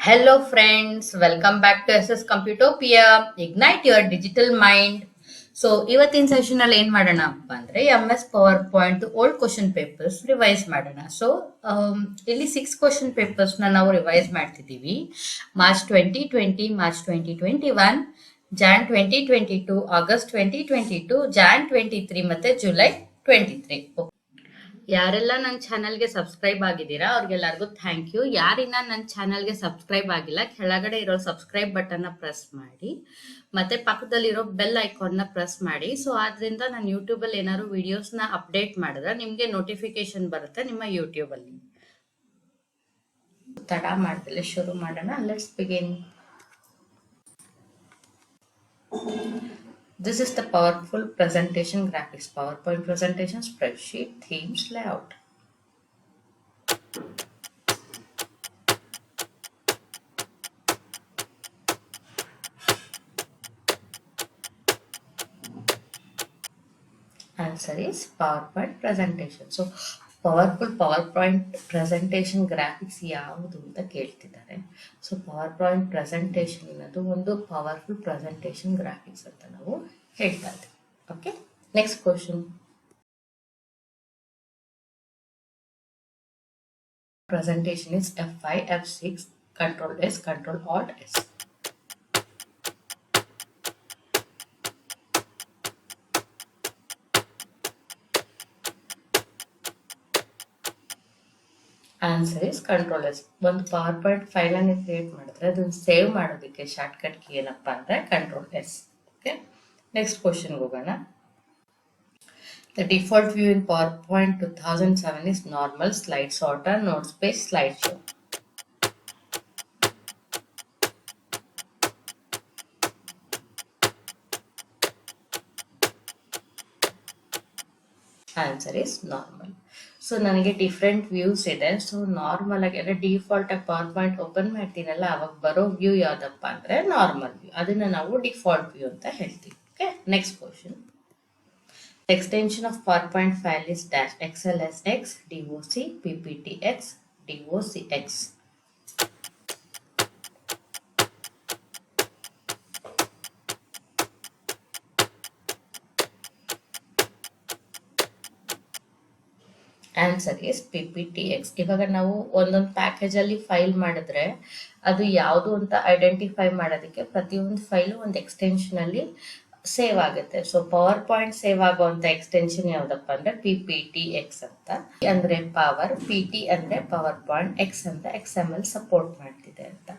Hello friends, welcome back to SS Computopia. Ignite your digital mind. So ಇವತ್ತಿನ session ಅಲ್ಲಿ ಏನ್ ಮಾಡೋಣ ಅಪ್ಪ ಅಂದ್ರೆ MS PowerPoint old question papers revise ಮಾಡೋಣ. ಸೊ ಇಲ್ಲಿ 6 ಕ್ವಶನ್ ಪೇಪರ್ಸ್ ನಾವು ರಿವೈಸ್ ಮಾಡ್ತಿದ್ದೀವಿ. March 2020, March 2021, Jan 2022, August 2022, Jan 23 ಮತ್ತೆ ಜುಲೈ 23. ಯಾರೆಲ್ಲ ನನ್ನ ಚಾನಲ್ಗೆ ಸಬ್ಸ್ಕ್ರೈಬ್ ಆಗಿದ್ದೀರಾ ಅವ್ರಿಗೆಲ್ಲರಿಗೂ ಥ್ಯಾಂಕ್ ಯು. ಯಾರಿನ್ನ ನನ್ನ ಚಾನಲ್ಗೆ ಸಬ್ಸ್ಕ್ರೈಬ್ ಆಗಿಲ್ಲ, ಕೆಳಗಡೆ ಇರೋ ಸಬ್ಸ್ಕ್ರೈಬ್ ಬಟನ್ನ ಪ್ರೆಸ್ ಮಾಡಿ, ಮತ್ತೆ ಪಕ್ಕದಲ್ಲಿರೋ ಬೆಲ್ ಐಕಾನ್ನ ಪ್ರೆಸ್ ಮಾಡಿ. ಸೊ ಆದ್ರಿಂದ ನಾನು ಯೂಟ್ಯೂಬಲ್ಲಿ ಏನಾದ್ರು ವಿಡಿಯೋಸ್ನ ಅಪ್ಡೇಟ್ ಮಾಡಿದ್ರೆ ನಿಮಗೆ ನೋಟಿಫಿಕೇಶನ್ ಬರುತ್ತೆ ನಿಮ್ಮ ಯೂಟ್ಯೂಬಲ್ಲಿ. ತಡ ಮಾಡ್ದಲೆ ಶುರು ಮಾಡೋಣ. Let's begin. This is the powerful presentation graphics, PowerPoint presentation, spreadsheet, themes, layout. Answer is PowerPoint presentation. So powerful power point presentation graphics ಯಾವುದು ಅಂತ ಕೇಳ್ತಿದ್ದಾರೆ. ಸೊ ಪವರ್ ಪಾಯಿಂಟ್ ಪ್ರೆಸೆಂಟೇಷನ್ ಅನ್ನೋದು ಒಂದು ಪವರ್ಫುಲ್ ಪ್ರೆಸೆಂಟೇಷನ್ ಗ್ರಾಫಿಕ್ಸ್ ಅಂತ ನಾವು ಹೇಳ್ತಾ ಇದ್ದೀವಿ. Okay, next question. Presentation is F5, F6, Control S, Control Alt S. Answer is control S. ಒಂದು ಪವರ್ ಪಾಯಿಂಟ್ ಫೈಲ್ ಅನ್ನು ಕ್ರಿಯೇಟ್ ಮಾಡಿದ್ರೆ ಅದನ್ನು ಸೇವ್ ಮಾಡೋದಕ್ಕೆ ಶಾರ್ಟ್ ಕಟ್ ಕೀ ಏನಪ್ಪಾ ಅಂದ್ರೆ control S. Okay, next question ಹೋಗೋಣ. The default view in PowerPoint 2007 is normal, slide sorter, note space, slideshow. Answer is normal. So ನನಗೆ different views ಇದೆ. So normal ಆಗಿ ಅಂದರೆ ಡಿಫಾಲ್ಟ್ ಆಗಿ ಪವರ್ ಪಾಯಿಂಟ್ ಓಪನ್ ಮಾಡ್ತೀನಲ್ಲ, ಅವಾಗ ಬರೋ ವ್ಯೂ ಯಾವ್ದಪ್ಪ ಅಂದ್ರೆ ನಾರ್ಮಲ್ ವ್ಯೂ. ಅದನ್ನ ನಾವು ಡಿಫಾಲ್ಟ್ ವ್ಯೂ ಅಂತ ಹೇಳ್ತೀವಿ. Okay, next question. Extension of power point file is dash XLSX, DOC, PPTX, DOCX. Answer is PPTX. ಇವಾಗ ನಾವು ಒಂದೊಂದು ಪ್ಯಾಕೇಜ್ ಅಲ್ಲಿ ಫೈಲ್ ಮಾಡಿದ್ರೆ ಅದು ಯಾವುದು ಅಂತ ಐಡೆಂಟಿಫೈ ಮಾಡೋದಕ್ಕೆ ಪ್ರತಿಯೊಂದು ಫೈಲು ಒಂದು ಎಕ್ಸ್ಟೆನ್ಷನ್ ಅಲ್ಲಿ ಸೇವ್ ಆಗುತ್ತೆ. ಸೊ ಪವರ್ ಪಾಯಿಂಟ್ ಸೇವ್ ಆಗುವಂತ ಎಕ್ಸ್ಟೆನ್ಷನ್ ಯಾವ್ದಪ್ಪ ಅಂದ್ರೆ PPTX ಅಂತ. ಅಂದ್ರೆ ಪವರ್, PT ಅಂದ್ರೆ ಪವರ್ ಪಾಯಿಂಟ್, X ಅಂತ XML ಸಪೋರ್ಟ್ ಮಾಡ್ತಿದೆ ಅಂತ.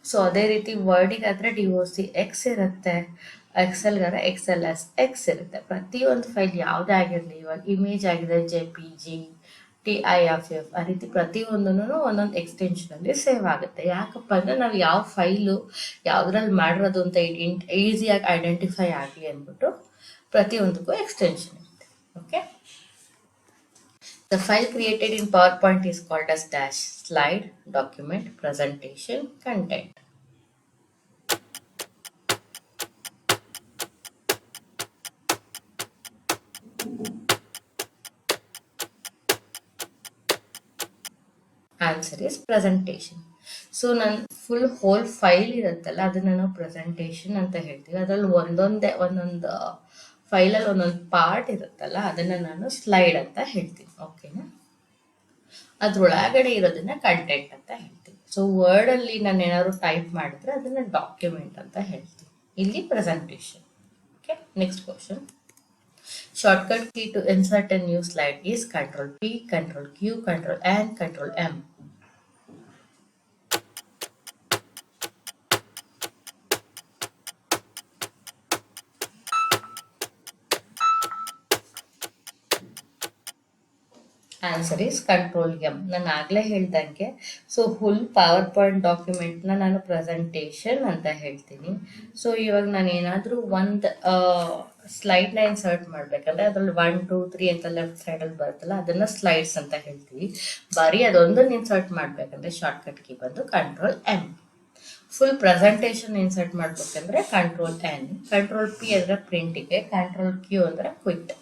ಸೊ ಅದೇ ರೀತಿ ವರ್ಡಿಗಾದ್ರೆ DOCX ಇರುತ್ತೆ, ಎಕ್ಸೆಲ್ಗಾದ್ರೆ XLSX ಇರುತ್ತೆ. ಪ್ರತಿಯೊಂದು ಫೈಲ್ ಯಾವುದೇ ಆಗಿರಲಿ, ಇವಾಗ ಇಮೇಜ್ ಆಗಿದೆ JPG, TIFF, ಆ ರೀತಿ ಪ್ರತಿಯೊಂದನ್ನು ಒಂದೊಂದು ಎಕ್ಸ್ಟೆನ್ಷನ್ ಅಲ್ಲಿ ಸೇವ್ ಆಗುತ್ತೆ. ಯಾಕಪ್ಪ ಅಂದ್ರೆ ನಾವು ಯಾವ ಫೈಲು ಯಾವ್ದ್ರಲ್ಲಿ ಮಾಡಿರೋದು ಅಂತ ಈಸಿಯಾಗಿ ಐಡೆಂಟಿಫೈ ಆಗಲಿ ಅಂದ್ಬಿಟ್ಟು ಪ್ರತಿಯೊಂದಕ್ಕೂ ಎಕ್ಸ್ಟೆನ್ಷನ್ ಇರುತ್ತೆ. Okay, the file created in PowerPoint is called as dash slide, document, presentation, content. Answer is presentation. So ನನ್ನ ಫುಲ್ ಹೋಲ್ ಫೈಲ್ ಇರುತ್ತಲ್ಲ ಅದನ್ನ ನಾವು ಪ್ರೆಸೆಂಟೇಷನ್ ಅಂತ ಹೇಳ್ತೀವಿ. ಅದರಲ್ಲಿ ಒಂದೊಂದು ಫೈಲಲ್ಲಿ ಒಂದೊಂದು ಪಾರ್ಟ್ ಇರುತ್ತಲ್ಲ ಅದನ್ನ ನಾನು ಸ್ಲೈಡ್ ಅಂತ ಹೇಳ್ತೀನಿ. ಓಕೆನಾ, ಅದ್ರೊಳಗಡೆ ಇರೋದನ್ನ ಕಂಟೆಂಟ್ ಅಂತ ಹೇಳ್ತೀನಿ. ಸೊ ವರ್ಡ್ ಅಲ್ಲಿ ನಾನು ಏನಾದ್ರು ಟೈಪ್ ಮಾಡಿದ್ರೆ ಅದನ್ನ ಡಾಕ್ಯುಮೆಂಟ್ ಅಂತ ಹೇಳ್ತೀನಿ. ಇಲ್ಲಿ presentation. Okay, next question. Shortcut key to insert a new slide is Control P, Control Q, Control N, Control M. Answer is control M. ನಾನು ಆಗ್ಲೇ ಹೇಳ್ದಂಗೆ ಸೊ ಫುಲ್ ಪವರ್ ಪಾಯಿಂಟ್ ಡಾಕ್ಯುಮೆಂಟ್ನ ನಾನು ಪ್ರೆಸೆಂಟೇಷನ್ ಅಂತ ಹೇಳ್ತೀನಿ. ಸೊ ಇವಾಗ ನಾನು ಏನಾದರೂ ಒಂದು ಸ್ಲೈಡ್ನ ಇನ್ಸರ್ಟ್ ಮಾಡಬೇಕಂದ್ರೆ ಅದರಲ್ಲಿ 1, 2, 3 ಅಂತ ಲೆಫ್ಟ್ ಸೈಡಲ್ಲಿ ಬರುತ್ತಲ್ಲ ಅದನ್ನು ಸ್ಲೈಡ್ಸ್ ಅಂತ ಹೇಳ್ತೀವಿ. ಬರೀ ಅದೊಂದನ್ನು ಇನ್ಸರ್ಟ್ ಮಾಡಬೇಕಂದ್ರೆ ಶಾರ್ಟ್ಕಟ್ ಕೀ ಬಂದು control M. Full presentation insert ಮಾಡಬೇಕಂದ್ರೆ ಕಂಟ್ರೋಲ್ ಎನ್. ಕಂಟ್ರೋಲ್ ಪಿ ಅಂದರೆ ಪ್ರಿಂಟಿಗೆ, ಕಂಟ್ರೋಲ್ ಕ್ಯೂ ಅಂದರೆ quit.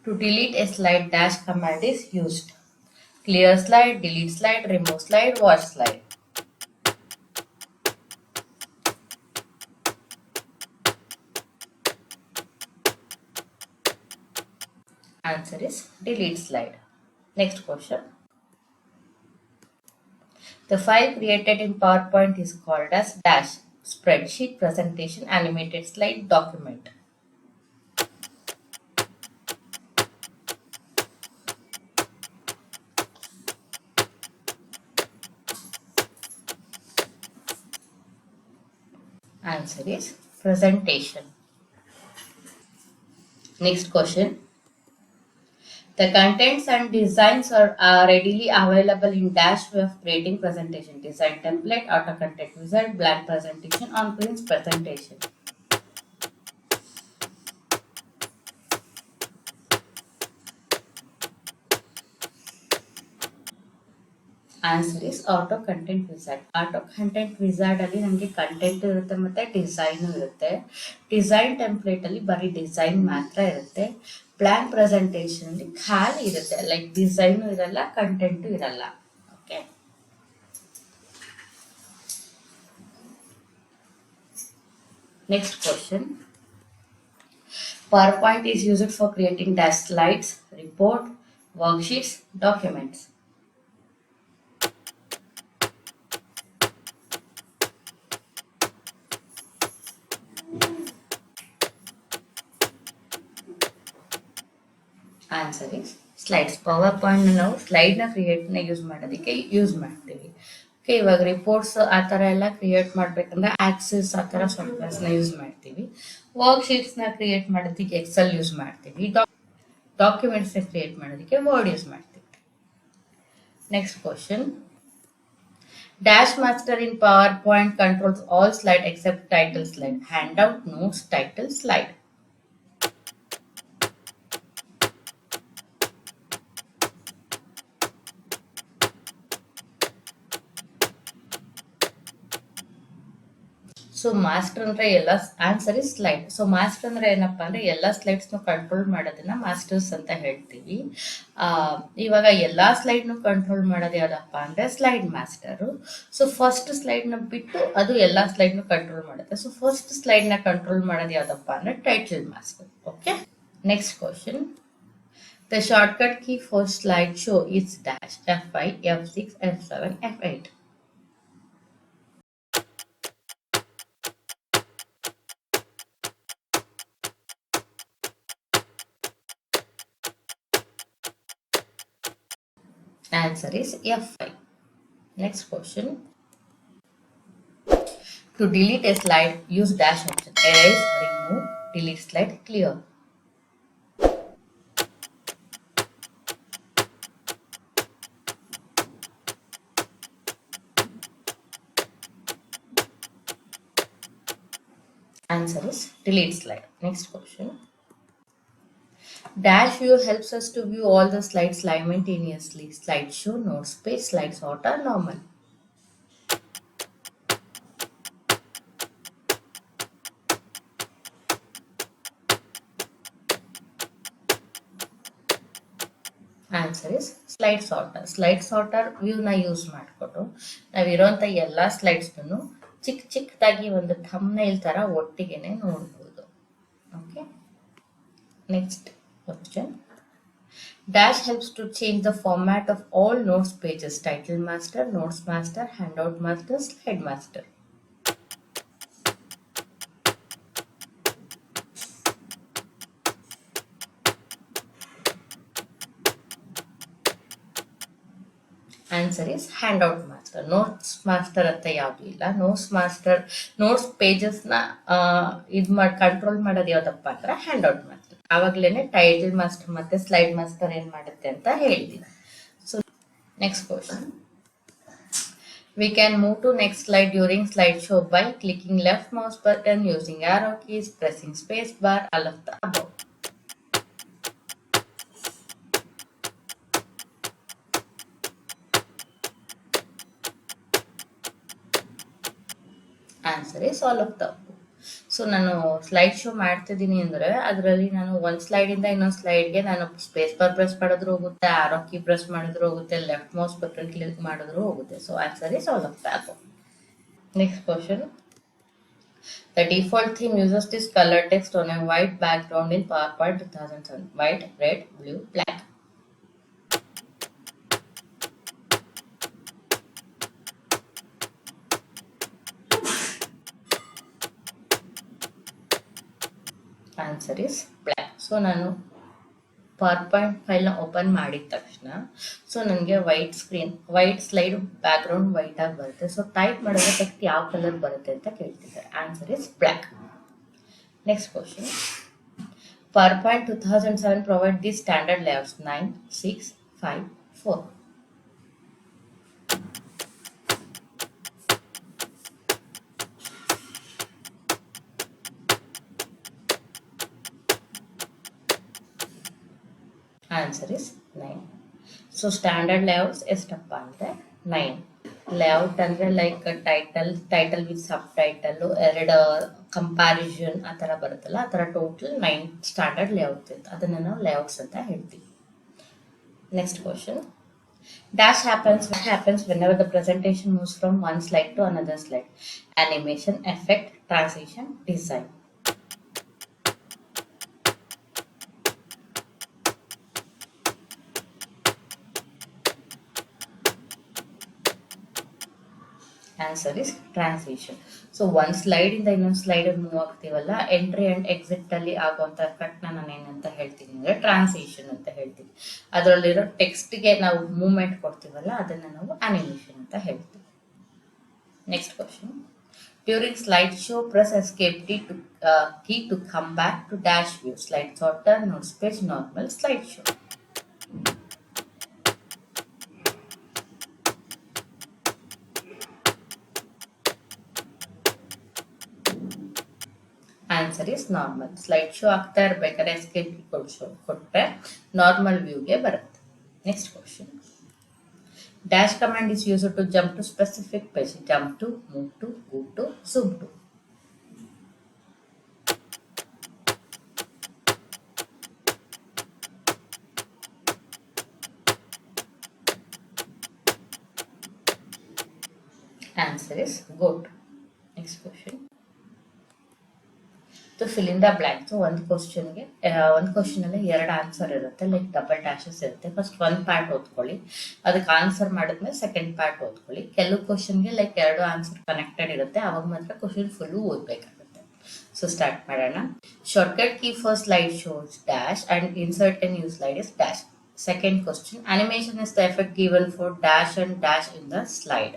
To delete a slide, dash command is used. Clear slide, delete slide, remove slide, watch slide. Answer is delete slide. Next question. The file created in PowerPoint is called as dash spreadsheet, presentation, animated slide, document. Answer is presentation. Next question. The contents and designs are readily available in dash way of creating presentation. Design template, auto content wizard, blank presentation, on-screen presentation. Answer is auto content wizard. Auto content wizard ಅಲ್ಲಿ ನಮಗೆ content ಇರುತ್ತೆ ಮತ್ತೆ design ಇರುತ್ತೆ. Design template ಅಲ್ಲಿ ಬರೀ design ಮಾತ್ರ ಇರುತ್ತೆ. Blank presentation ಅಲ್ಲಿ ಖಾಲಿ ಇರುತ್ತೆ, ಲೈಕ್ ಡಿಸೈನು ಇರಲ್ಲ, ಕಂಟೆಂಟು ಇರಲ್ಲ. Okay, next question. PowerPoint is used for creating dash slides, report, worksheets, documents. Answer is slides. Power point ನಾವು ಸ್ಲೈಡ್ನ ಕ್ರಿಯೇಟ್ನ ಯೂಸ್ ಮಾಡೋದಕ್ಕೆ ಯೂಸ್ ಮಾಡ್ತೀವಿ. ಓಕೆ, ಇವಾಗ ರಿಪೋರ್ಟ್ಸ್ ಆ ಥರ ಎಲ್ಲ ಕ್ರಿಯೇಟ್ ಮಾಡಬೇಕಂದ್ರೆ ಆಕ್ಸಿಸ್ ಆ ಥರ ಸಾಫ್ಟ್ವೇರ್ಸ್ನ ಯೂಸ್ ಮಾಡ್ತೀವಿ. ವರ್ಕ್ಶೀಟ್ಸ್ನ ಕ್ರಿಯೇಟ್ ಮಾಡೋದಕ್ಕೆ ಎಕ್ಸೆಲ್ ಯೂಸ್ ಮಾಡ್ತೀವಿ. ಡಾಕ್ಯುಮೆಂಟ್ಸ್ನ ಕ್ರಿಯೇಟ್ ಮಾಡೋದಕ್ಕೆ ವರ್ಡ್ ಯೂಸ್ ಮಾಡ್ತೀವಿ. Next question. Dash master in PowerPoint controls all slide except title slide, handout, notes, title slide. So master ಅಂದ್ರೆ ಎಲ್ಲ, answer is slide. So master ಅಂದ್ರೆ ಏನಪ್ಪಾ ಅಂದ್ರೆ ಎಲ್ಲ ಸ್ಲೈಡ್ಸ್ನು ಕಂಟ್ರೋಲ್ ಮಾಡೋದನ್ನ ಮಾಸ್ಟರ್ಸ್ ಅಂತ ಹೇಳ್ತೀವಿ. ಇವಾಗ ಎಲ್ಲಾ ಸ್ಲೈಡ್ನು ಕಂಟ್ರೋಲ್ ಮಾಡೋದು ಯಾವ್ದಪ್ಪ ಅಂದ್ರೆ ಸ್ಲೈಡ್ ಮಾಸ್ಟರು. ಸೊ ಫಸ್ಟ್ ಸ್ಲೈಡ್ನ ಬಿಟ್ಟು ಅದು ಎಲ್ಲಾ ಸ್ಲೈಡ್ನು ಕಂಟ್ರೋಲ್ ಮಾಡುತ್ತೆ. ಸೊ ಫಸ್ಟ್ ಸ್ಲೈಡ್ನ ಕಂಟ್ರೋಲ್ ಮಾಡೋದು ಯಾವ್ದಪ್ಪ ಅಂದ್ರೆ title master. Okay, next question. The shortcut key for slide show is dash F5, F6, F7, F8. Answer is F5. Next question. To delete a slide, use dash option. Erase, remove, delete slide, clear. Answer is delete slide. Next question. Dash view helps us to view all the slides simultaneously. Slideshow, notes page, slide sorter, normal. Answer is slide sorter. Slide sorter ವ್ಯೂನ use ಮಾಡಿಕೊಂಡು ನಾವಿರೋಂಥ ಎಲ್ಲ ಸ್ಲೈಡ್ಸ್ನು ಚಿಕ್ಕ ಚಿಕ್ಕದಾಗಿ ಒಂದು thumbnail ಥರ ಒಟ್ಟಿಗೆನೆ ನೋಡ್ಬೋದು. Okay, next question. Dash helps to change the format of all notes pages. Title master, notes master, handout master, slide master. Answer is handout master. Notes master ಅಂತ ಯಾವುದು ಇಲ್ಲ. ನೋಟ್ಸ್ ಪೇಜಸ್ನ ಇದು ಮಾಡಿ ಕಂಟ್ರೋಲ್ ಮಾಡೋದು ಯಾವ್ದಪ್ಪ ಅಂದ್ರೆ ಹ್ಯಾಂಡ್ಔಟ್ ಮಾಸ್ಟರ್. ಆವಾಗಲೇ ಟೈಟಲ್ ಮಾಸ್ಟರ್ ಮತ್ತೆ ಸ್ಲೈಡ್ ಮಾಸ್ಟರ್ ಏನ್ ಮಾಡುತ್ತೆ ಅಂತ ಹೇಳ್ತೀನಿ. So next question. We can move to next slide during slideshow by clicking left mouse button, using arrow keys, pressing space bar, all of the above. Answer is all of the above. So ನಾನು slide show ಮಾಡ್ತಿದ್ದೀನಿ ಅಂದರೆ ಅದರಲ್ಲಿ ನಾನು ಒಂದು ಸ್ಲೈಡಿಂದ ಇನ್ನೊಂದು ಸ್ಲೈಡ್ಗೆ ನಾನು space bar press ಮಾಡಿದ್ರು ಹೋಗುತ್ತೆ, ಆರೋ ಕೀ ಪ್ರೆಸ್ ಮಾಡಿದ್ರು ಹೋಗುತ್ತೆ, ಲೆಫ್ಟ್ ಮೌಸ್ ಬಟನ್ ಕ್ಲಿಕ್ ಮಾಡಿದ್ರು ಹೋಗುತ್ತೆ. So answer is all of that. Next question. The default theme uses this color text on a white background in PowerPoint 2007. White, red, blue, black. Answer is black. So ನಾನು power point ಫೈಲ್ನ open ಮಾಡಿದ ತಕ್ಷಣ so ನನಗೆ white slide background white ಆಗಿ ಬರುತ್ತೆ. So type ಮಾಡಿದ್ರೆ text ಯಾವ colour ಬರುತ್ತೆ ಅಂತ ಕೇಳ್ತಿದ್ದಾರೆ. Answer is black. Next question. Power point 2007 provide the standard layouts 9, 6, 5, 4. Answer is 9. So standard layouts ಎಷ್ಟಪ್ಪ ಅಂದರೆ 9. ಲೇಔಟ್ ಅಂದರೆ like title with sub title, ಎರಡು ಕಂಪ್ಯಾರಿಸನ್ ಆ ಥರ ಬರುತ್ತಲ್ಲ, ಆ ಥರ ಟೋಟಲ್ 9 ಸ್ಟ್ಯಾಂಡರ್ಡ್ ಲೇಔಟ್ಸ್ ಇತ್ತು. ಅದನ್ನು ನಾವು ಲೇಔಟ್ಸ್ ಅಂತ ಹೇಳ್ತೀವಿ. Next question. Dash happens whenever the presentation moves from one slide to another slide. Animation, effect, transition, design. Answer is transition. So ಒಂದು ಸ್ಲೈಡಿಂದ ಇನ್ನೊಂದು ಸ್ಲೈಡ್ ಮೂವ್ ಆಗ್ತೀವಲ್ಲ, ಎಂಟ್ರಿ ಆ್ಯಂಡ್ ಎಕ್ಸಿಟ್ ಅಲ್ಲಿ ಆಗುವಂಥ ಎಫೆಕ್ಟ್ನ ನಾನು ಏನಂತ ಹೇಳ್ತೀನಿ ಅಂದರೆ ಟ್ರಾನ್ಸಿಷನ್ ಅಂತ ಹೇಳ್ತೀನಿ. ಅದರಲ್ಲಿರೋ ಟೆಕ್ಸ್ಟ್ಗೆ ನಾವು ಮೂವ್ಮೆಂಟ್ ಕೊಡ್ತೀವಲ್ಲ, ಅದನ್ನು ನಾವು ಅನಿಮೇಷನ್ ಅಂತ ಹೇಳ್ತೀವಿ. Next question. During slide show press escape key to come back to dash view. Slide sorter, notes page, normal, slide show. Answer is normal. Slide show ಆಗ್ತಾ ಇರ್ಬೇಕಾದ್ರೆ ಎಸ್ಕೇಪ್ ಕೊಟ್ಟರೆ ನಾರ್ಮಲ್ ವ್ಯೂಗೆ ಬರುತ್ತೆ. Next question. Dash command is use to jump to specific page. Jump to, move to, go to, zoom to. Answer is go to. Next question. To fill in the blank. ಒಂದು ಕ್ವಶನಲ್ಲಿ ಎರಡು answer ಇರುತ್ತೆ, like double dashes ಇರುತ್ತೆ. First ಒಂದು part ಓದ್ಕೊಳ್ಳಿ, ಅದಕ್ಕೆ answer ಮಾಡಿದ್ಮೇಲೆ second part ಓದ್ಕೊಳ್ಳಿ. ಕೆಲವು ಕ್ವಶನ್ಗೆ ಲೈಕ್ ಎರಡು ಆನ್ಸರ್ ಕನೆಕ್ಟೆಡ್ ಇರುತ್ತೆ, ಅವಾಗ ಮಾತ್ರ ಕ್ವಶನ್ ಫುಲ್ಲು ಓದಬೇಕಾಗುತ್ತೆ. ಸೊ ಸ್ಟಾರ್ಟ್ ಮಾಡೋಣ. Shortcut key for slide shows dash and insert A new slide is dash. Second question. Animation is the effect given for dash and dash in the slide.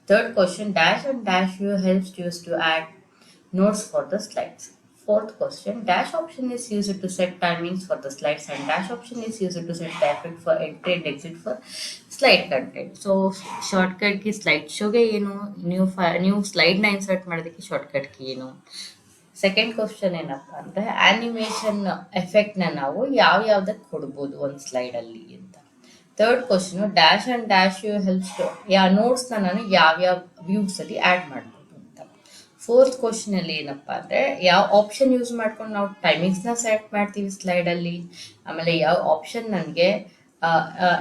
Third question. Dash and dash view helps used to add notes for the slides. Fourth question. Dash option is used to set timings for the slides and dash option is used to set the effect for entry and exit for slide content. So shortcut key slide showge ಏನು, new ಸ್ಲೈಡ್ನ insert ಮಾಡೋದಕ್ಕೆ shortcut key ಏನು. Second question ಏನಪ್ಪ ಅಂದರೆ animation ಎಫೆಕ್ಟ್ನ ನಾವು ಯಾವ್ದಕ್ಕೆ ಕೊಡ್ಬೋದು ಒಂದು ಸ್ಲೈಡಲ್ಲಿ ಅಂತ. Third question dash and dash view helps to ನೋಟ್ಸ್ನ ನಾನು ಯಾವ್ಯಾವ ವ್ಯೂಸಲ್ಲಿ ಆ್ಯಡ್ ಮಾಡ್ಬೋದು ಅಂತ. ಫೋರ್ತ್ ಕ್ವಶನಲ್ಲಿ ಏನಪ್ಪ ಅಂದರೆ ಯಾವ ಆಪ್ಷನ್ ಯೂಸ್ ಮಾಡ್ಕೊಂಡು ನಾವು ಟೈಮಿಂಗ್ಸ್ನ ಸೆಲೆಕ್ಟ್ ಮಾಡ್ತೀವಿ ಸ್ಲೈಡಲ್ಲಿ, ಆಮೇಲೆ ಯಾವ ಆಪ್ಷನ್ ನನಗೆ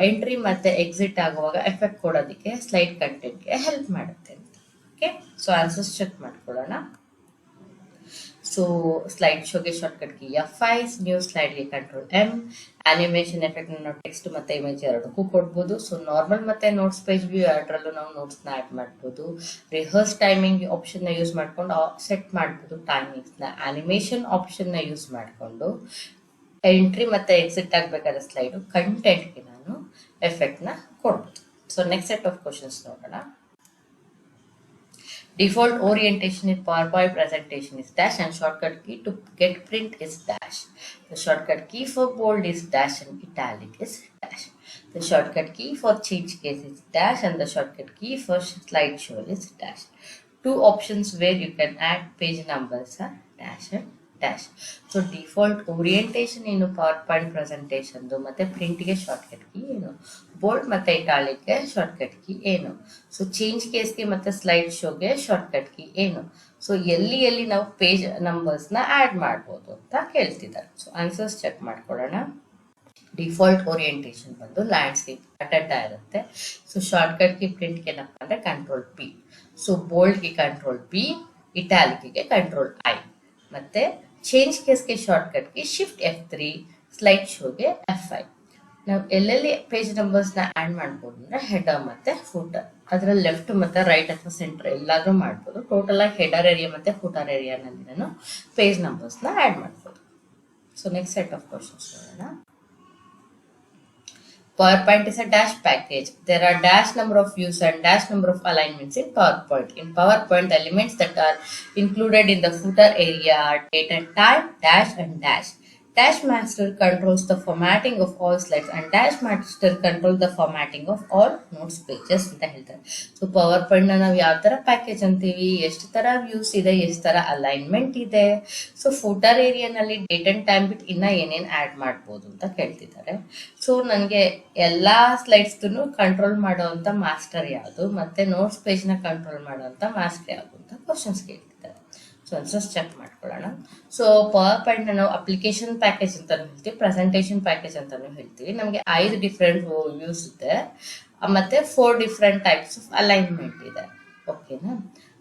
ಎಂಟ್ರಿ ಮತ್ತು ಎಕ್ಸಿಟ್ ಆಗುವಾಗ ಎಫೆಕ್ಟ್ ಕೊಡೋದಕ್ಕೆ ಸ್ಲೈಡ್ ಕಂಟೆಂಟ್ಗೆ ಹೆಲ್ಪ್ ಮಾಡುತ್ತೆ ಅಂತ. ಓಕೆ, ಸೊ ಆನ್ಸರ್ಸ್ ಚೆಕ್ ಮಾಡ್ಕೊಳ್ಳೋಣ. ಸೊ ಸ್ಲೈಡ್ ಶೋಗೆ ಶಾರ್ಟ್ಕಟ್ ಕೀ F5, ನ್ಯೂ ಸ್ಲೈಡ್ಗೆ ಕಂಟ್ರೋಲ್ M. ಆನಿಮೇಷನ್ ಎಫೆಕ್ಟ್ ನಾವು ಟೆಕ್ಸ್ಟ್ ಮತ್ತು ಇಮೇಜ್ ಎರಡಕ್ಕೂ ಕೊಡ್ಬೋದು. ಸೊ ನಾರ್ಮಲ್ ಮತ್ತು ನೋಟ್ಸ್ ಪೇಜ್ ವ್ಯೂ ಎರಡರಲ್ಲೂ ನಾವು ನೋಟ್ಸ್ನ ಆ್ಯಡ್ ಮಾಡ್ಬೋದು. ರಿಹರ್ಸ್ ಟೈಮಿಂಗ್ ಆಪ್ಷನ್ನ ಯೂಸ್ ಮಾಡ್ಕೊಂಡು ಸೆಟ್ ಮಾಡ್ಬೋದು ಟೈಮಿಂಗ್ಸ್ನ. ಆನಿಮೇಷನ್ ಆಪ್ಷನ್ನ ಯೂಸ್ ಮಾಡಿಕೊಂಡು ಎಂಟ್ರಿ ಮತ್ತು ಎಕ್ಸಿಟ್ ಆಗಬೇಕಾದ ಸ್ಲೈಡು ಕಂಟೆಂಟ್ಗೆ ನಾನು ಎಫೆಕ್ಟ್ನ ಕೊಡ್ಬೋದು. So next set of questions ನೋಡೋಣ. Default orientation in PowerPoint presentation is dash and shortcut key to get print is dash. The shortcut key for bold is dash and italic is dash. The shortcut key for change case is dash and the shortcut key for slideshow is dash. Two options where you can add page numbers are dash and dash. So default orientation in PowerPoint presentation ಮತ್ತೆ ಪ್ರಿಂಟ್ಗೆ ಶಾರ್ಟ್ಕಟ್ key ಏನು. Bold ಮತ್ತೆ ಇಟಾಲಿಕ್ಗೆ shortcut key ಏನು? So change ಕೇಸ್ಗೆ ಮತ್ತೆ slide ಶೋಗೆ ಶಾರ್ಟ್ಕಟ್ ಕೀ ಏನು? ಸೊ ಎಲ್ಲಿ ಎಲ್ಲಿ ನಾವು ಪೇಜ್ ನಂಬರ್ಸ್ನ ಆ್ಯಡ್ ಮಾಡ್ಬೋದು ಅಂತ ಕೇಳ್ತಿದ್ದಾರೆ. ಸೊ ಆನ್ಸರ್ಸ್ ಚೆಕ್ ಮಾಡ್ಕೊಳ್ಳೋಣ. ಡಿಫಾಲ್ಟ್ ಓರಿಯೆಂಟೇಷನ್ ಬಂದು ಲ್ಯಾಂಡ್ಸ್ಕೇಪ್ ಅಡ್ಡ ಇರುತ್ತೆ. ಸೊ ಶಾರ್ಟ್ಕಟ್ ಕೀ ಪ್ರಿಂಟ್ಗೆ ಏನಪ್ಪ ಅಂದರೆ ಕಂಟ್ರೋಲ್ ಪಿ. ಸೊ ಬೋಲ್ಡ್ಗೆ ಕಂಟ್ರೋಲ್ ಪಿ, ಇಟಾಲಿಕ್ಗೆ ಕಂಟ್ರೋಲ್ ಐ, ಮತ್ತೆ ಚೇಂಜ್ ಕೇಸ್ಗೆ shortcut key shift F3, slide ಶೋಗೆ F5. ನಾವು ಎಲ್ಲೆಲ್ಲಿ ಪೇಜ್ ನಂಬರ್ಸ್ನ ಆ್ಯಡ್ ಮಾಡ್ಬೋದು ಅಂದರೆ ಹೆಡರ್ ಮತ್ತು ಫೂಟರ್, ಅದರಲ್ಲಿ ಲೆಫ್ಟ್ ಮತ್ತು ರೈಟ್ ಅಥವಾ ಸೆಂಟರ್ ಎಲ್ಲಾದರೂ ಮಾಡ್ಬೋದು. ಟೋಟಲ್ ಆಗಿ ಹೆಡರ್ ಏರಿಯಾ ಮತ್ತು ಫೂಟರ್ ಏರಿಯಾನಲ್ಲಿ ನಾನು ಪೇಜ್ ನಂಬರ್ಸ್ನ ಆ್ಯಡ್ ಮಾಡ್ಬೋದು. So next set of questions ನೋಡೋಣ. PowerPoint is a dash package. There are dash number of views and dash number of alignments in PowerPoint. In PowerPoint, elements that are included in the footer area are date and time, dash and dash. Dash master controls the formatting of all slides and dash master controls the formatting of all notes pages ಅಂತ ಹೇಳ್ತಾರೆ. So power point ನಾವು ಯಾವ ಥರ package ಅಂತೀವಿ, ಎಷ್ಟು ಥರ views ಇದೆ, ಎಷ್ಟು ಥರ ಅಲೈನ್ಮೆಂಟ್ ಇದೆ, ಸೊ ಫೂಟರ್ ಏರಿಯಾನಲ್ಲಿ ಡೇಟ್ ಆ್ಯಂಡ್ ಟೈಮ್ ಬಿಟ್ಟು ಇನ್ನೂ ಏನೇನು ಆ್ಯಡ್ ಮಾಡ್ಬೋದು ಅಂತ ಕೇಳ್ತಿದ್ದಾರೆ. ಸೊ ನನಗೆ ಎಲ್ಲ ಸ್ಲೈಡ್ಸ್ಗೂ ಕಂಟ್ರೋಲ್ ಮಾಡೋವಂಥ ಮಾಸ್ಟರ್ ಯಾವುದು ಮತ್ತು ನೋಟ್ಸ್ ಪೇಜ್ನ ಕಂಟ್ರೋಲ್ ಮಾಡೋವಂಥ ಮಾಸ್ಟರ್ ಯಾವುದು ಅಂತ ಕ್ವಶನ್ಸ್ ಕೇಳ್ತಿದ್ದಾರೆ. ಸೊ ಆನ್ಸರ್ಸ್ ಚೆಕ್ ಮಾಡ್ಕೊಳ್ಳೋಣ. ಸೊ ಪವರ್ ಪಾಯಿಂಟ್ ನಾವು ಅಪ್ಲಿಕೇಶನ್ ಪ್ಯಾಕೇಜ್ ಅಂತಾನು ಹೇಳ್ತೀವಿ, ಪ್ರೆಸೆಂಟೇಷನ್ ಪ್ಯಾಕೇಜ್ ಅಂತಾನು ಹೇಳ್ತೀವಿ. ನಮಗೆ 5 ಡಿಫ್ರೆಂಟ್ ವ್ಯೂಸ್ ಇದೆ ಮತ್ತೆ 4 ಡಿಫ್ರೆಂಟ್ ಟೈಪ್ಸ್ ಆಫ್ ಅಲೈನ್ಮೆಂಟ್ ಇದೆ. ಓಕೆನಾ?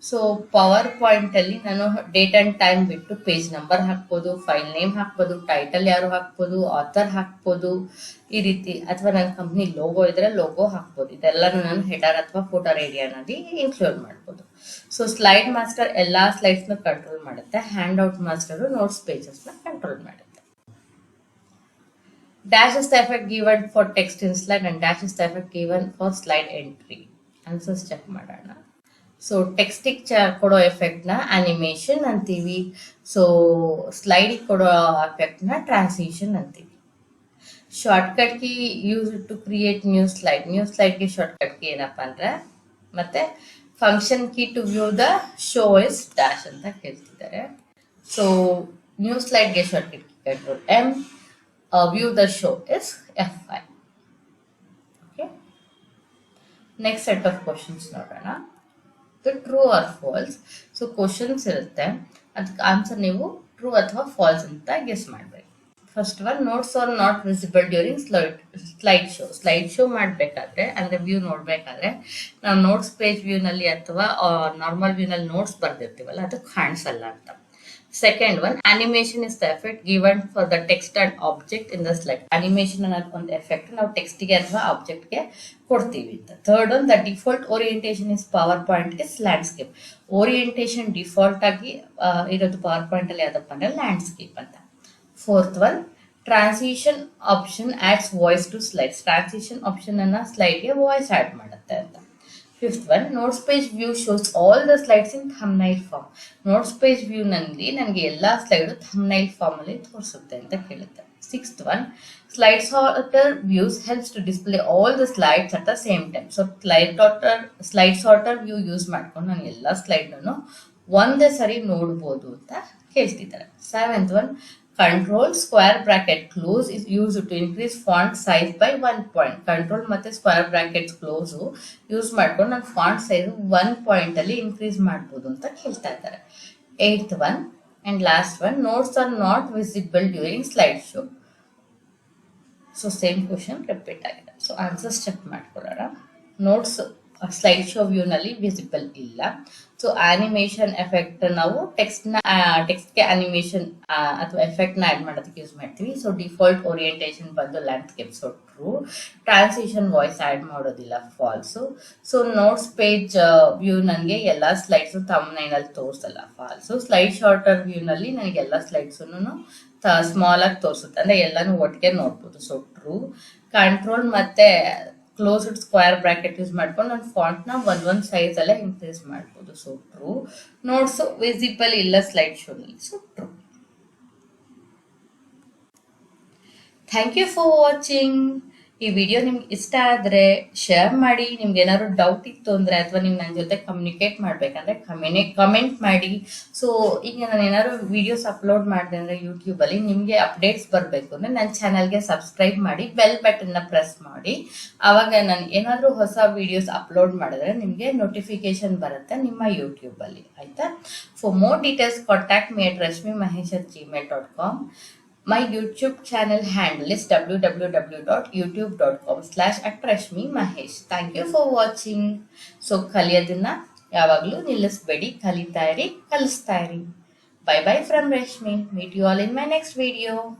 ಸೊ ಪವರ್ ಪಾಯಿಂಟಲ್ಲಿ ನಾನು ಡೇಟ್ ಆ್ಯಂಡ್ ಟೈಮ್ ಬಿಟ್ಟು ಪೇಜ್ ನಂಬರ್ ಹಾಕ್ಬೋದು, ಫೈಲ್ ನೇಮ್ ಹಾಕ್ಬೋದು, ಟೈಟಲ್ ಯಾರು ಹಾಕ್ಬೋದು, ಆಥರ್ ಹಾಕ್ಬೋದು ಈ ರೀತಿ, ಅಥವಾ ನನ್ನ ಕಂಪ್ನಿ ಲೋಗೋ ಇದ್ರೆ ಲೋಗೋ ಹಾಕ್ಬೋದು. ಇದೆಲ್ಲನೂ ನಾನು ಹೆಡರ್ ಅಥವಾ ಫೂಟರ್ ಏರಿಯಾನಲ್ಲಿ ಇನ್ಕ್ಲೂಡ್ ಮಾಡ್ಬೋದು. ಸೊ ಸ್ಲೈಡ್ ಮಾಸ್ಟರ್ ಎಲ್ಲ ಸ್ಲೈಡ್ಸ್ನ ಕಂಟ್ರೋಲ್ ಮಾಡುತ್ತೆ, ಹ್ಯಾಂಡ್ ಔಟ್ ಮಾಸ್ಟರು ನೋಟ್ಸ್ ಪೇಜಸ್ನ ಕಂಟ್ರೋಲ್ ಮಾಡುತ್ತೆ. Dash is the effect given for text in slide and dash is the effect given for slide entry. Answers check ಮಾಡೋಣ. So ಟೆಕ್ಸ್ಟಿಗೆ ಕೊಡೋ ಎಫೆಕ್ಟ್ನ ಅನಿಮೇಷನ್ ಅಂತೀವಿ. ಸೊ ಸ್ಲೈಡಿಗೆ ಕೊಡೋ ಎಫೆಕ್ಟ್ನ ಟ್ರಾನ್ಸಿಷನ್ ಅಂತೀವಿ. Shortcut key use to create new ಸ್ಲೈಡ್ಗೆ ಶಾರ್ಟ್ಕಟ್ ಕೀ ಏನಪ್ಪ ಅಂದರೆ, ಮತ್ತೆ function key to view the show is dash ಅಂತ ಕೇಳ್ತಿದ್ದಾರೆ. ಸೊ ನ್ಯೂ ಸ್ಲೈಡ್ಗೆ shortcut key control M, view the show is F5. Okay, next set of questions ನೋಡೋಣ. True or false. So questions ಇರುತ್ತೆ, ಅದಕ್ಕೆ answer ನೀವು ಟ್ರೂ ಅಥವಾ falls ಅಂತ guess ಮಾಡಬೇಕು. First one, notes are not visible during slide show ಮಾಡಬೇಕಾದ್ರೆ ಅಂದರೆ view ನೋಡಬೇಕಾದ್ರೆ ನಾವು ನೋಟ್ಸ್ ಪೇಜ್ ವ್ಯೂನಲ್ಲಿ ಅಥವಾ ನಾರ್ಮಲ್ ವ್ಯೂನಲ್ಲಿ ನೋಟ್ಸ್ ಬರ್ದಿರ್ತೀವಲ್ಲ ಅದು ಕಾಣಿಸಲ್ಲ ಅಂತ. Second one, animation is the effect given for the text and object in the slide. Animation ಅನ್ನೋದು ಒಂದು ಎಫೆಕ್ಟ್ ನಾವು ಟೆಕ್ಸ್ಟಿಗೆ ಅಥವಾ ಆಬ್ಜೆಕ್ಟ್ಗೆ ಕೊಡ್ತೀವಿ ಅಂತ. Third one, the default orientation is PowerPoint is landscape. Orientation default ಆಗಿ ಇರೋದು ಪವರ್ ಪಾಯಿಂಟಲ್ಲಿ ಯಾವುದಪ್ಪ ಅಂದರೆ ಲ್ಯಾಂಡ್ಸ್ಕೇಪ್ ಅಂತ. Fourth one, transition option adds voice to slides. Transition option ಅನ್ನ ಸ್ಲೈಡ್ಗೆ ವಾಯ್ಸ್ ಆಡ್ ಮಾಡುತ್ತೆ ಅಂತ. Fifth one, notes page view shows all the slides in thumbnail form. Notes page ವ್ಯೂನಲ್ಲಿ ನನಗೆ ಎಲ್ಲ ಸ್ಲೈಡು ಥಂಬ್ನೈಲ್ ಫಾರ್ಮಲ್ಲಿ ತೋರಿಸುತ್ತೆ ಅಂತ ಕೇಳುತ್ತೆ. Sixth one, slide sorter views helps to display all the slides at the same time. So slide sorter view use ಮಾಡ್ಕೊಂಡು ನಾನು ಎಲ್ಲ ಸ್ಲೈಡ್ನೂ ಒಂದೇ ಸರಿ ನೋಡ್ಬೋದು ಅಂತ ಕೇಳ್ತಿದ್ದಾರೆ. Seventh one, control square bracket close is use to increase font size by 1 point. Control ಮತ್ತು ಸ್ಕ್ವೇರ್ ಬ್ರಾಕೆಟ್ ಕ್ಲೋಸು ಯೂಸ್ ಮಾಡ್ಕೊಂಡು ನಾನು ಫಾಂಟ್ ಸೈಜ್ 1 ಪಾಯಿಂಟಲ್ಲಿ ಇನ್ಕ್ರೀಸ್ ಮಾಡ್ಬೋದು ಅಂತ ಹೇಳ್ತಾ ಇದ್ದಾರೆ. Eighth one and last one, notes are not visible during slide show. So same question repeat ಆಗಿದೆ. So answers check ಮಾಡ್ಕೊಳ್ಳೋಣ. Notes slide show ವ್ಯೂನಲ್ಲಿ ವಿಸಿಬಲ್ ಇಲ್ಲ. ಸೊ ಆನಿಮೇಷನ್ ಎಫೆಕ್ಟ್ ನಾವು ಟೆಕ್ಸ್ಟ್ಗೆ ಅನಿಮೇಷನ್ ಅಥವಾ ಎಫೆಕ್ಟ್ನ ಆ್ಯಡ್ ಮಾಡೋದಕ್ಕೆ ಯೂಸ್ ಮಾಡ್ತೀವಿ. ಸೊ ಡಿಫಾಲ್ಟ್ ಓರಿಯೆಂಟೇಷನ್ ಬಂದು landscape, so true. Transition voice add ಮಾಡೋದಿಲ್ಲ, false. So notes page view ನನಗೆ ಎಲ್ಲ ಸ್ಲೈಡ್ಸು ಥಂಬ್ನೈಲಲ್ಲಿ ತೋರಿಸಲ್ಲ, ಫಾಲ್ಸು. ಸ್ಲೈಡ್ ಶಾರ್ಟರ್ ವ್ಯೂನಲ್ಲಿ ನನಗೆ ಎಲ್ಲ ಸ್ಲೈಡ್ಸನ್ನು ಸ್ಮಾಲ್ ಆಗಿ ತೋರಿಸುತ್ತೆ, ಅಂದರೆ ಎಲ್ಲನೂ ಒಟ್ಟಿಗೆ ನೋಡ್ಬೋದು, ಸೊ ಟ್ರೂ. ಕಂಟ್ರೋಲ್ ಮತ್ತು ಕ್ಲೋಸ್ಡ್ ಸ್ಕ್ವೇರ್ ಬ್ರಾಕೆಟ್ ಯೂಸ್ ಮಾಡ್ಕೊಂಡು ನಾನು ಫಾಂಟ್ನ ಒಂದೊಂದು ಸೈಜಲ್ಲೇ ಇನ್ಕ್ರೀಸ್ ಮಾಡ್ಬೋದು, ಸೊ ಟ್ರೂ. ನೋಟ್ಸ್ ವಿಸಿಬಲ್ ಇಲ್ಲ ಸ್ಲೈಡ್ ಶೋನಲ್ಲಿ, so true. Thank you for watching. ಈ ವಿಡಿಯೋ ನಿಮ್ಗೆ ಇಷ್ಟ ಆದರೆ ಶೇರ್ ಮಾಡಿ. ನಿಮ್ಗೆ ಏನಾದ್ರು ಡೌಟ್ ಇತ್ತು ಅಂದರೆ ಅಥವಾ ನೀವು ನನ್ನ ಜೊತೆ ಕಮ್ಯುನಿಕೇಟ್ ಮಾಡಬೇಕಂದ್ರೆ ಕಮೆಂಟ್ ಮಾಡಿ. ಸೊ ಈಗ ನಾನು ಏನಾದ್ರು ವಿಡಿಯೋಸ್ ಅಪ್ಲೋಡ್ ಮಾಡಿದೆ ಅಂದರೆ ಯೂಟ್ಯೂಬಲ್ಲಿ ನಿಮಗೆ ಅಪ್ಡೇಟ್ಸ್ ಬರಬೇಕು ಅಂದರೆ ನನ್ನ ಚಾನಲ್ಗೆ ಸಬ್ಸ್ಕ್ರೈಬ್ ಮಾಡಿ, ಬೆಲ್ ಬಟನ್ನ ಪ್ರೆಸ್ ಮಾಡಿ. ಆವಾಗ ನಾನು ಏನಾದರೂ ಹೊಸ ವಿಡಿಯೋಸ್ ಅಪ್ಲೋಡ್ ಮಾಡಿದ್ರೆ ನಿಮಗೆ ನೋಟಿಫಿಕೇಶನ್ ಬರುತ್ತೆ ನಿಮ್ಮ ಯೂಟ್ಯೂಬಲ್ಲಿ, ಆಯಿತಾ? For more details contact me at rashmimahesh@gmail.com. My YouTube channel handle is www.youtube.com/@rashmimahesh. Thank you for watching. So ಕಲಿಯೋದನ್ನ ಯಾವಾಗಲೂ ನಿಲ್ಲಿಸಬೇಡಿ, ಕಲಿತಾ ಇರಿ, ಕಲಿಸ್ತಾ ಇರಿ. Bye bye from Rashmi. Meet you all in my next video.